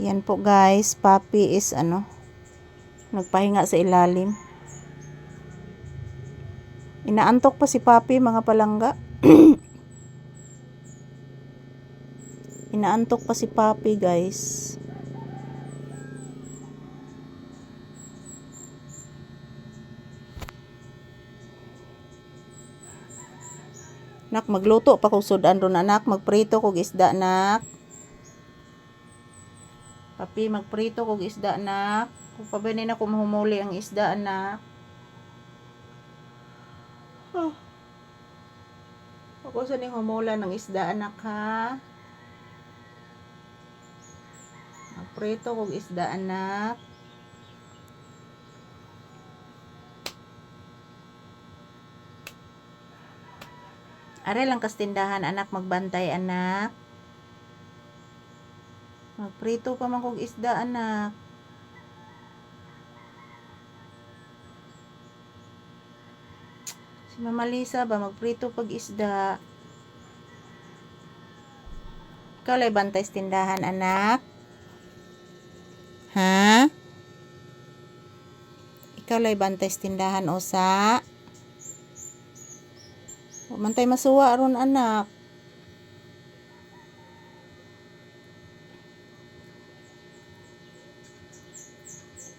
Yan po guys, Papi is nagpahinga sa ilalim. Inaantok pa si Papi mga palangga. Inaantok pa si Papi guys. Nak, magluto pa kog sudan ron anak, magprito kog isda nak. Papi, magprito kog isda nak. Kung pabanin ako mahumuli ang isda anak. Oh. Ako sa ning humula ng isda anak ha. Magprito kog isda anak. Are lang kas tindahan anak, magbantay anak. Magprito pa man kog isda anak. Si Mama Lisa ba magprito pag isda. Ikaw lay bantay sa tindahan anak. Ha? Ikaw lay bantay sa tindahan osa. Mantay masuwa ron anak.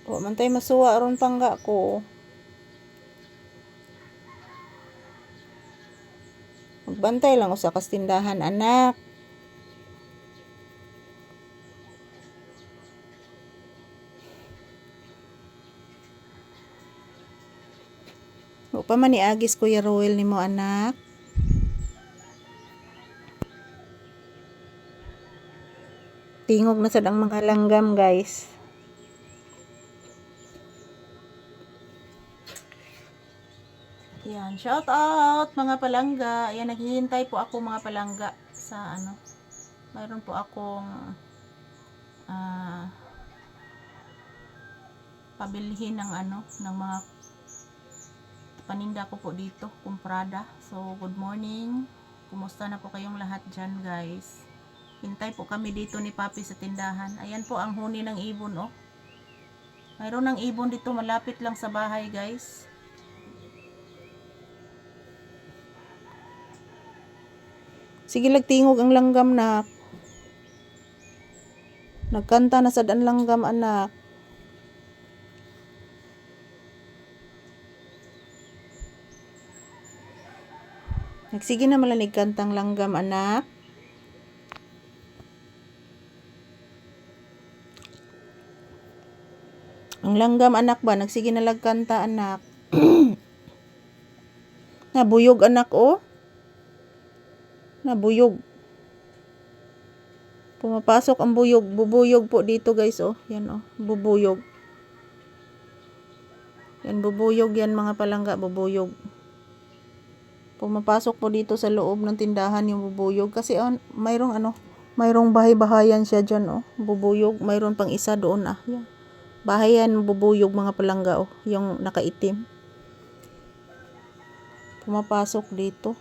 O mantay masuwa ron pangga ko. Magbantay lang usa kas tindahan anak. O pa man iagis Kuya Roel nimo anak. Tingog na sad ang mga langgam guys. Yan, shout out mga palangga. Yan, naghihintay po ako mga palangga sa mayroon po akong pabilhin ng ng mga paninda ko po dito, kumprada. So, good morning. Kumusta na po kayong lahat dyan guys? Hintay po kami dito ni Papi sa tindahan. Ayan po ang huni ng ibon oh. Mayroon ng ibon dito malapit lang sa bahay guys. Sige lagtingog ang langgam na. Nagkanta na sad ang langgam anak. Nagsige na malanig kantang langgam anak. Ang langgam anak ba, nagsige na lagkanta anak. Nabuyog anak oh. Nabuyog. Pumapasok ang buyog. Bubuyog po dito guys oh. Yan oh, bubuyog. Yan bubuyog yan mga palangga, bubuyog. Pumapasok po dito sa loob ng tindahan yung bubuyog. Kasi mayroong bahay-bahayan siya dyan oh. Bubuyog. Mayroon pang isa doon ah. Yan. Bahayan bubuyog mga palangga oh, yung nakaitim. Pumapasok dito.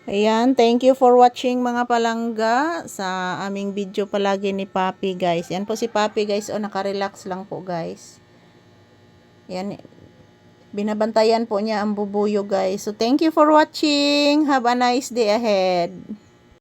Ayan, thank you for watching mga palangga sa aming video palagi ni Papi guys. Yan po si Papi guys oh, naka-relax lang po guys. Yan, binabantayan po niya ang bubuyog guys. So thank you for watching. Have a nice day ahead.